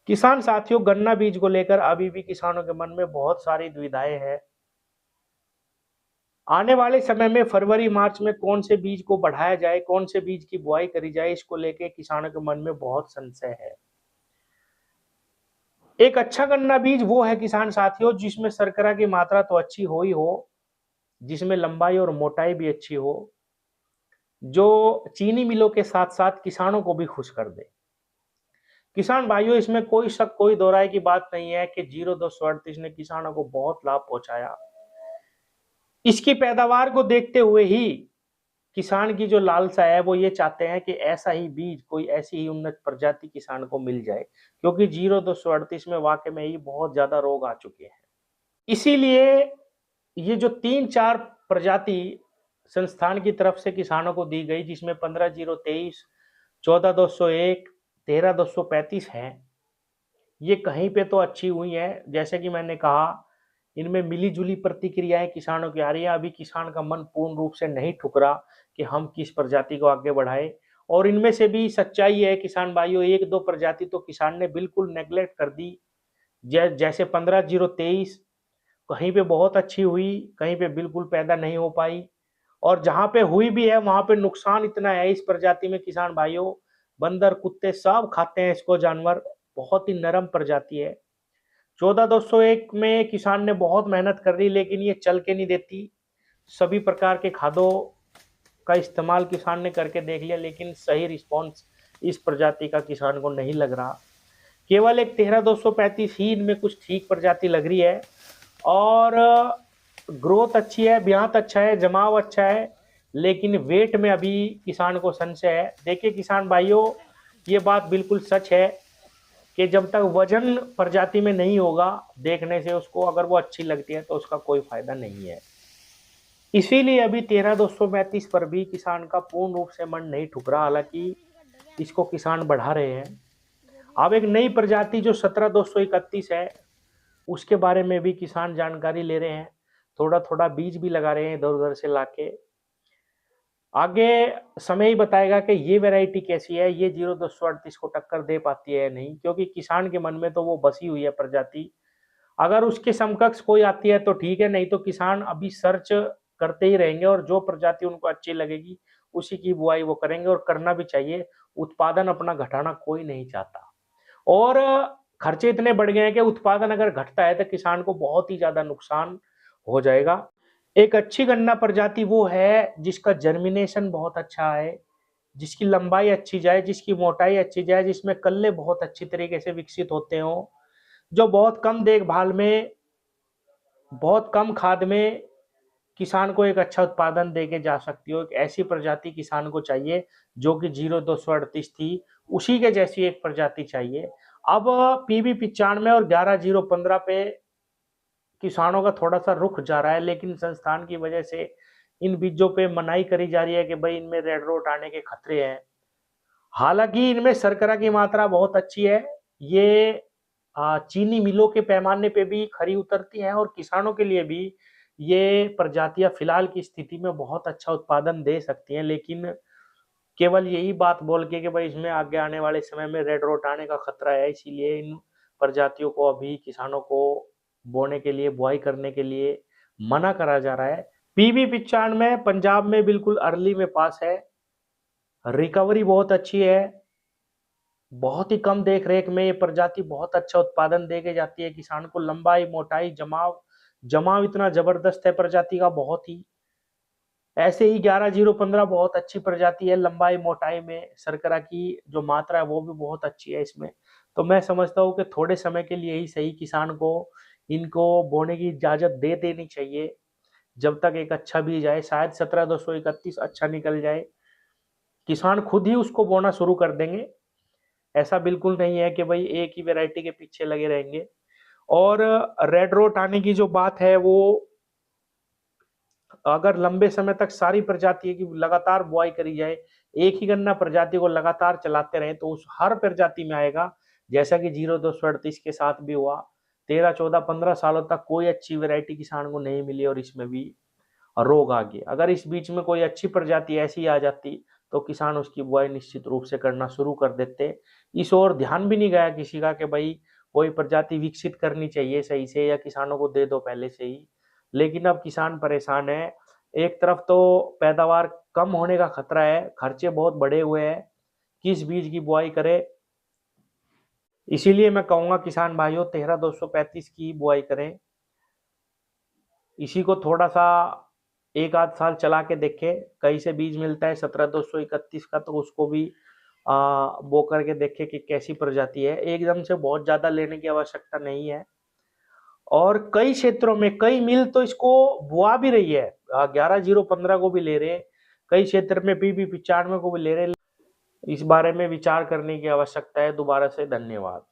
किसान साथियों, गन्ना बीज को लेकर अभी भी किसानों के मन में बहुत सारी दुविधाएं हैं। आने वाले समय में फरवरी मार्च में कौन से बीज को बढ़ाया जाए, कौन से बीज की बुआई करी जाए, इसको लेकर किसानों के मन में बहुत संशय है। एक अच्छा गन्ना बीज वो है किसान साथियों जिसमें शर्करा की मात्रा तो अच्छी हो ही हो, जिसमें लंबाई और मोटाई भी अच्छी हो, जो चीनी मिलों के साथ साथ किसानों को भी खुश कर दे। किसान भाइयों, इसमें कोई शक कोई दो राय की बात नहीं है कि 0238 ने किसानों को बहुत लाभ पहुंचाया। इसकी पैदावार को देखते हुए ही किसान की जो लालसा है वो ये चाहते हैं कि ऐसा ही बीज, कोई ऐसी ही उन्नत प्रजाति किसान को मिल जाए, क्योंकि 0238 में वाकई में ही बहुत ज्यादा रोग आ चुके हैं। इसीलिए ये जो 3-4 प्रजाति संस्थान की तरफ से किसानों को दी गई, जिसमें 15-023, 14-201, 13-235 है, ये कहीं पे तो अच्छी हुई है। जैसे कि मैंने कहा, इनमें मिली जुली प्रतिक्रियाएं किसानों की आ रही है। अभी किसान का मन पूर्ण रूप से नहीं ठुकरा कि हम किस प्रजाति को आगे बढ़ाए। और इनमें से भी सच्चाई है किसान भाइयों, 1-2 प्रजाति तो किसान ने बिल्कुल नेग्लेक्ट कर दी। जैसे 15-023 कहीं पे बहुत अच्छी हुई, कहीं पे बिल्कुल पैदा नहीं हो पाई। और जहां पे हुई भी है वहां पे नुकसान इतना है इस प्रजाति में किसान भाइयों, बंदर कुत्ते सब खाते हैं इसको, जानवर। बहुत ही नरम प्रजाति है। 14-201 में किसान ने बहुत मेहनत कर ली, लेकिन ये चल के नहीं देती। सभी प्रकार के खादों का इस्तेमाल किसान ने करके देख लिया, लेकिन सही रिस्पॉन्स इस प्रजाति का किसान को नहीं लग रहा। केवल एक 13-235 ही इनमें कुछ ठीक प्रजाति लग रही है। और ग्रोथ अच्छी है, ब्यात अच्छा है, जमाव अच्छा है, लेकिन वेट में अभी किसान को संशय है। देखिए किसान भाइयों, ये बात बिल्कुल सच है कि जब तक वजन प्रजाति में नहीं होगा, देखने से उसको अगर वो अच्छी लगती है तो उसका कोई फायदा नहीं है। इसीलिए अभी 13-235 पर भी किसान का पूर्ण रूप से मन नहीं ठुक रहा, हालांकि इसको किसान बढ़ा रहे हैं। अब एक नई प्रजाति जो 17-231 है, उसके बारे में भी किसान जानकारी ले रहे हैं। थोड़ा थोड़ा बीज भी लगा रहे हैं इधर उधर से लाके। आगे समय ही बताएगा कि ये वैरायटी कैसी है, ये 0238 को टक्कर दे पाती है या नहीं, क्योंकि किसान के मन में तो वो बसी हुई है प्रजाति। अगर उसके समकक्ष कोई आती है तो ठीक है, नहीं तो किसान अभी सर्च करते ही रहेंगे और जो प्रजाति उनको अच्छी लगेगी उसी की बुआई वो करेंगे, और करना भी चाहिए। उत्पादन अपना घटाना कोई नहीं चाहता। और खर्चे इतने बढ़ गए हैं कि उत्पादन अगर घटता है तो किसान को बहुत ही ज्यादा नुकसान हो जाएगा। एक अच्छी गन्ना प्रजाति वो है जिसका जर्मिनेशन बहुत अच्छा है, जिसकी लंबाई अच्छी जाए, जिसकी मोटाई अच्छी जाए, जिसमें कल्ले बहुत अच्छी तरीके से विकसित होते हो, जो बहुत कम देखभाल में, बहुत कम खाद में किसान को एक अच्छा उत्पादन देके जा सकती हो। एक ऐसी प्रजाति किसान को चाहिए जो कि 0238 थी, उसी के जैसी एक प्रजाति चाहिए। अब PB95 और 11015 पे किसानों का थोड़ा सा रुख जा रहा है, लेकिन संस्थान की वजह से इन बीजों पे मनाही करी जा रही है कि भाई इनमें रेड रोट आने के खतरे हैं। हालांकि इनमें शर्करा की मात्रा बहुत अच्छी है। ये चीनी मिलों के पैमाने पे भी खरी उतरती हैं, और किसानों के लिए भी ये प्रजातियां फिलहाल की स्थिति में बहुत अच्छा उत्पादन दे सकती हैं। लेकिन केवल यही बात बोल के कि भाई इसमें आगे आने वाले समय में रेड रोट आने का खतरा है, इसीलिए इन प्रजातियों को अभी किसानों को बोने के लिए, बुआई करने के लिए मना करा जा रहा है। PB95 पंजाब में बिल्कुल अर्ली में पास है, रिकवरी बहुत अच्छी है, बहुत ही कम देख रेख में ये प्रजाति बहुत अच्छा उत्पादन देके जाती है किसान को। लंबाई, मोटाई, जमाव जमाव इतना जबरदस्त है प्रजाति का, बहुत ही। ऐसे ही 11015 बहुत अच्छी प्रजाति है, लंबाई मोटाई में शर्करा की जो मात्रा है वो भी बहुत अच्छी है इसमें। तो मैं समझता हूँ कि थोड़े समय के लिए ही सही किसान को इनको बोने की इजाजत दे देनी चाहिए, जब तक एक अच्छा बीज आए। शायद 17-231 अच्छा निकल जाए, किसान खुद ही उसको बोना शुरू कर देंगे। ऐसा बिल्कुल नहीं है कि भाई एक ही वैरायटी के पीछे लगे रहेंगे। और रेड रोट आने की जो बात है, वो अगर लंबे समय तक सारी प्रजाति की लगातार बुआई करी जाए, एक ही गन्ना प्रजाति को लगातार चलाते रहे, तो उस हर प्रजाति में आएगा। जैसा कि 0238 के साथ भी हुआ, 13-14-15 सालों तक कोई अच्छी वैरायटी किसान को नहीं मिली और इसमें भी रोग आ गए। अगर इस बीच में कोई अच्छी प्रजाति ऐसी आ जाती तो किसान उसकी बुआई निश्चित रूप से करना शुरू कर देते, इस ओर ध्यान भी नहीं गया किसी का कि भाई कोई प्रजाति विकसित करनी चाहिए सही से या किसानों को दे दो पहले से ही। लेकिन अब किसान परेशान है। एक तरफ तो पैदावार कम होने का खतरा है, खर्चे बहुत बढ़े हुए हैं, किस बीज की बुआई करे। इसीलिए मैं कहूंगा किसान भाइयों 13-235 की बुआई करें। इसी को थोड़ा सा एक आध साल चला के देखें, कहीं से बीज मिलता है 17-231 का तो उसको भी बो करके देखें कि कैसी प्रजाति है। एकदम से बहुत ज्यादा लेने की आवश्यकता नहीं है। और कई क्षेत्रों में कई मिल तो इसको बुआ भी रही है, 11-0-15 को भी ले रहे हैं, कई क्षेत्र में PB 95 को भी ले रहे हैं। इस बारे में विचार करने की आवश्यकता है। दोबारा से धन्यवाद।